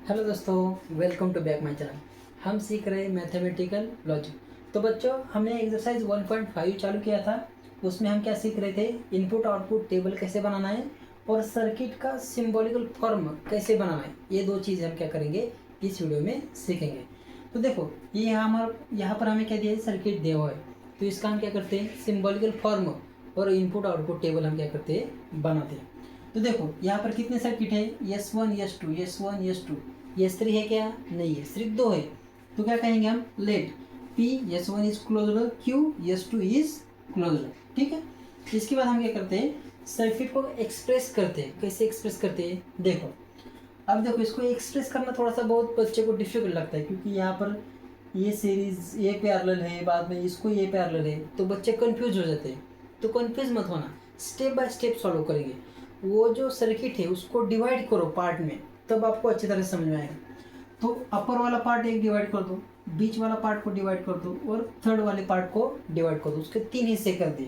Hello दोस्तों, welcome to back my channel. हम सीख रहे हैं मैथमेटिकल लॉजिक। तो बच्चों, हमने एक्सरसाइज 1.5 चालू किया था। उसमें हम क्या सीख रहे थे? इनपुट आउटपुट टेबल कैसे बनाना है और सर्किट का सिंबॉलिकल फॉर्म कैसे बनाना है। ये दो चीज़ें हम क्या करेंगे, इस वीडियो में सीखेंगे। तो देखो, ये यहाँ पर हमें क्या दिया है? सर्किट दिया हुआ है। तो इसका हम क्या करते हैं? सिंबॉलिकल फॉर्म और इनपुट आउटपुट टेबल हम क्या करते हैं? बनाते हैं। तो देखो, यहाँ पर कितने सर्किट है? S1 S2 S1 S2 S3 है क्या? नहीं है, सिर्फ दो है। तो क्या कहेंगे हम? Let P S1 is closed, Q S2 is closed. ठीक है। इसके बाद हम क्या करते हैं? सर्किट को एक्सप्रेस करते हैं। कैसे एक्सप्रेस करते हैं? देखो, अब देखो, इसको एक्सप्रेस करना थोड़ा सा बहुत बच्चे को डिफिकल्ट लगता है, क्योंकि यहाँ पर ये सीरीज ये पैरेलल है, बाद में इसको ये पैरेलल है, तो बच्चे कंफ्यूज हो जाते हैं। तो कंफ्यूज मत होना, स्टेप बाय स्टेप सॉल्व करेंगे। वो जो सर्किट है उसको डिवाइड करो पार्ट में, तब आपको अच्छी तरह से समझ में आएगा। तो अपर वाला पार्ट एक डिवाइड कर दो, बीच वाला पार्ट को डिवाइड कर दो और थर्ड वाले पार्ट को डिवाइड कर दो। उसके 3 हिस्से कर दिए।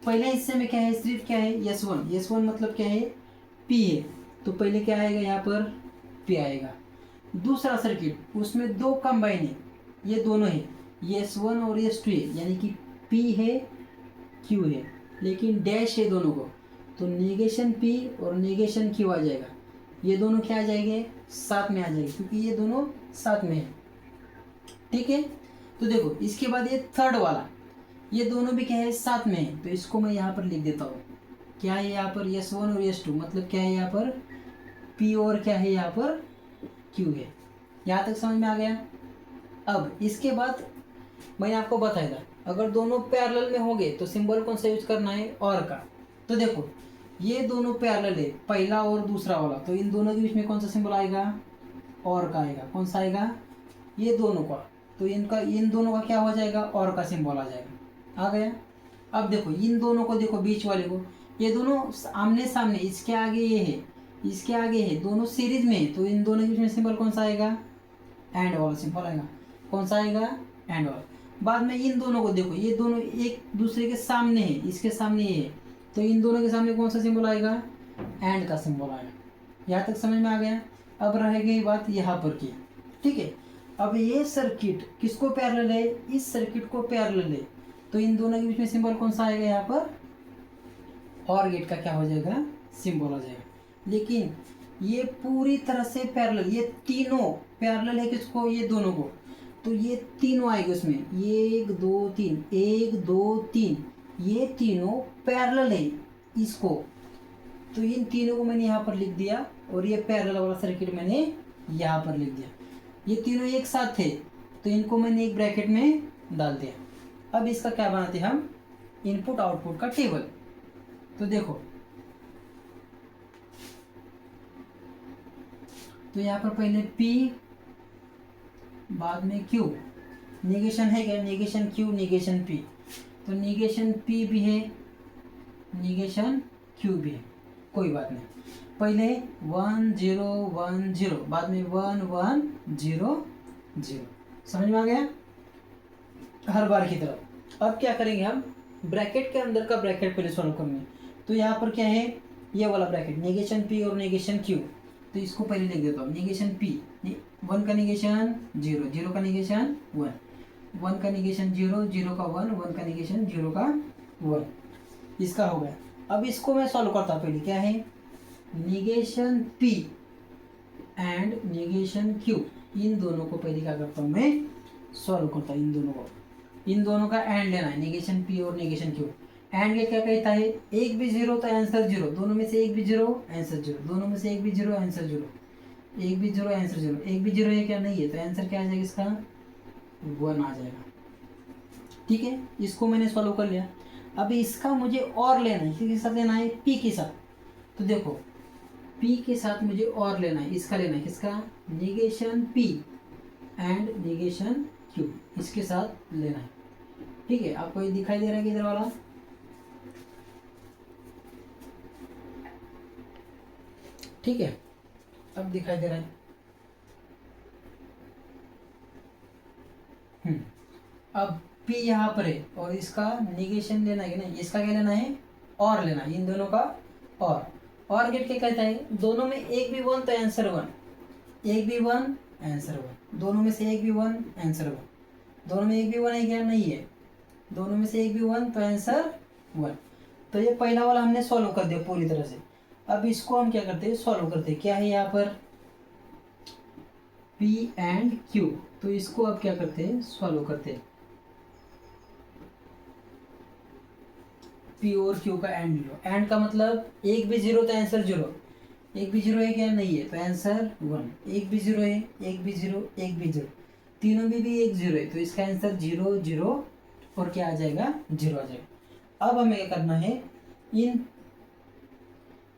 पहले हिस्से में क्या है? सिर्फ क्या है? S1 मतलब क्या है? P है। तो पहले क्या आएगा? यहाँ पर P आएगा। दूसरा सर्किट, उसमें दो कंबाइन है, ये दोनों है, S1 और S2 है, यानी कि P है Q है, लेकिन डैश है दोनों को। तो नेगेशन P और नेगेशन Q आ जाएगा। ये दोनों क्या आ जाएंगे? साथ में आ जाएंगे, क्योंकि ये दोनों साथ में है। ठीक है। तो देखो, इसके बाद ये थर्ड वाला, ये दोनों भी क्या है? साथ में है। तो इसको मैं यहाँ पर लिख देता हूँ। क्या है यहाँ पर? S1 और S2, मतलब क्या है यहाँ पर? P और क्या है यहाँ पर? Q है। यहाँ तक समझ में आ गया? अब इसके बाद मैंने आपको बताया था, अगर दोनों पैरेलल में होंगे तो सिंबल कौन सा यूज करना है? और का। तो देखो, ये दोनों पैरेलल है, पहला और दूसरा वाला, तो इन दोनों के बीच में कौन सा सिंबल आएगा? और का आएगा। कौन सा आएगा? ये दोनों का। तो इन दोनों का क्या हो जाएगा? और का सिंबल आ जाएगा। आ गया? अब देखो, इन दोनों को देखो, बीच वाले को, ये दोनों आमने सामने, इसके आगे ये है, इसके आगे है, दोनों सीरीज में है, तो इन दोनों के बीच में सिंबल कौन सा आएगा? एंड वाला सिंबल आएगा। कौन सा आएगा? एंड वाला। बाद में इन दोनों को देखो, ये दोनों एक दूसरे के सामने है, इसके सामने ये है, तो इन दोनों के सामने कौन सा सिंबल आएगा? एंड का सिंबल आएगा। यहाँ तक समझ में आ गया? अब रह गई बात यहाँ पर की। ठीक है। अब ये सर्किट किसको पैरेलल है? इस सर्किट को पैरेलल है, तो इन दोनों के बीच में सिंबल कौन सा आएगा? यहाँ पर और गेट का क्या हो जाएगा? सिंबल आ जाएगा। लेकिन ये पूरी तरह से पैरेलल, ये तीनों पैरेलल है किसको? ये दोनों को। तो ये तीनों आएंगे उसमें, ये 1 2 3, 1 2 3, ये तीनों पैरेलल है इसको। तो इन तीनों को मैंने यहाँ पर लिख दिया, और ये पैरेलल वाला सर्किट मैंने यहाँ पर लिख दिया। ये तीनों एक साथ थे, तो इनको मैंने एक ब्रैकेट में डाल दिया। अब इसका क्या बनाते हैं हम? इनपुट आउटपुट का टेबल। तो देखो, तो यहाँ पर पहले P, बाद में Q, नेगेशन है क्या? Negation Q, negation P। तो नेगेशन P भी है, नेगेशन Q भी है, कोई बात नहीं। पहले 1 0 1 0, बाद में 1 1 0 0। समझ में आ गया? हर बार की तरह। अब क्या करेंगे हम? ब्रैकेट के अंदर का ब्रैकेट पहले सॉल्व करेंगे। तो यहाँ पर क्या है? ये वाला ब्रैकेट, नेगेशन P और नेगेशन Q। तो इसको पहले लिख देता हूँ। नेगेशन P, 1 का नेगेशन 0, 0 का नेगेशन 1, 1 का नेगेशन 0, 0 का 1, 1 का नेगेशन 0 का 1। इसका हो गया। अब इसको मैं सॉल्व करता हूँ। पहले क्या है? Negation P and negation Q, इन दोनों को पहले क्या करता हूँ मैं? सॉल्व करता हूँ। इन दोनों को, इन दोनों का एंड लेना है, नेगेशन P और नेगेशन Q। एंड के क्या कहता है? एक भी 0 तो आंसर 0, दोनों में से एक भी 0 आंसर 0, दोनों में से एक भी 0 आंसर 0, एक भी 0 आंसर 0, एक भी 0 है क्या? नहीं है, तो आंसर क्या आ जाएगा इसका? 1 आ जाएगा। ठीक है। इसको मैंने सॉल्व कर लिया। अब इसका मुझे और लेना है, किसके साथ लेना है? P के साथ। तो देखो, P के साथ मुझे और लेना है, इसका लेना है, किसका? Negation P and negation Q, इसके साथ लेना है। ठीक है। आपको ये दिखाई दे रहा है कि इधर वाला? ठीक है। अब दिखाई दे रहा है। अब P यहाँ पर है, और इसका नेगेशन लेना है कि नहीं? इसका क्या लेना है? और लेना है, इन दोनों का। और गेट क्या कहता है? दोनों में एक भी 1 तो आंसर 1, एक भी वन, आंसर वन। दोनों में से एक भी वन, आंसर वन। दोनों में एक भी वन है क्या? नहीं है। दोनों में से एक भी वन, तो आंसर वन। तो ये पहला वाला हमने सॉल्व कर दिया पूरी तरह से। अब इसको हम क्या करते हैं? सॉल्व करते हैं। क्या है यहाँ पर? P and Q। तो इसको अब क्या करते हैं? सॉल्व करते हैं। P और Q का एंड लो। एंड का मतलब एक भी जीरो तो आंसर जीरो। एक भी जीरो है क्या? नहीं है, तो आंसर वन। एक भी जीरो है, एक भी जीरो, एक भी जीरो, तीनों में भी एक जीरो है, तो इसका आंसर जीरो जीरो और क्या आ जाएगा? जीरो आ जाएगा। अब हमें क्या करना है?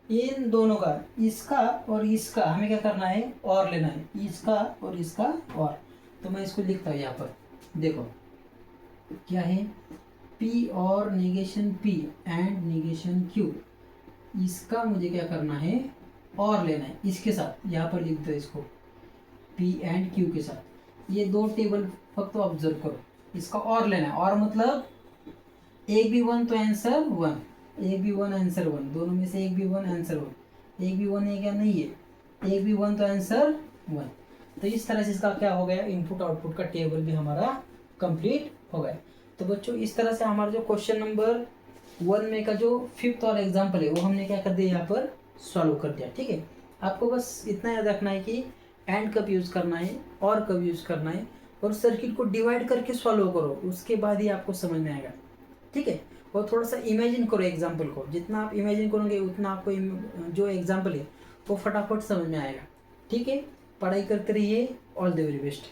इन दोनों का, इसका और इसका हमें क्या करना है? और लेना है। इसका और इसका और। तो मैं इसको लिखता हूँ यहाँ पर। देखो क्या है? P और negation P and negation Q। इसका मुझे क्या करना है? और लेना है इसके साथ। यहाँ पर लिख दो इसको P एंड Q के साथ। ये दो टेबल फक्त ऑब्जर्व करो। इसका और लेना है। और मतलब एक भी वन तो आंसर वन, एक भी वन आंसर वन। दोनों में से एक भी वन, आंसर वन। एक भी वन है क्या? नहीं है। एक भी वन तो आंसर वन। तो इस तरह से इसका क्या हो गया? इनपुट आउटपुट का टेबल भी हमारा कंप्लीट हो गया। तो बच्चों इस तरह से हमारा जो क्वेश्चन नंबर 1 में का जो 5th और एग्जाम्पल है वो हमने क्या कर दिया? यहाँ पर सॉल्व कर दिया। ठीक है, आपको बस इतना याद रखना है कि एंड कब यूज़ करना है और कब यूज़ करना है, और सर्किट को डिवाइड करके सॉल्व करो, उसके बाद ही आपको समझ में आएगा। ठीक है, और थोड़ा सा इमेजिन करो एग्जाम्पल को। जितना आप इमेजिन करोगे उतना आपको जो एग्जाम्पल है वो फटाफट समझ में आएगा। ठीक है, पढ़ाई करते रहिए। All the very best.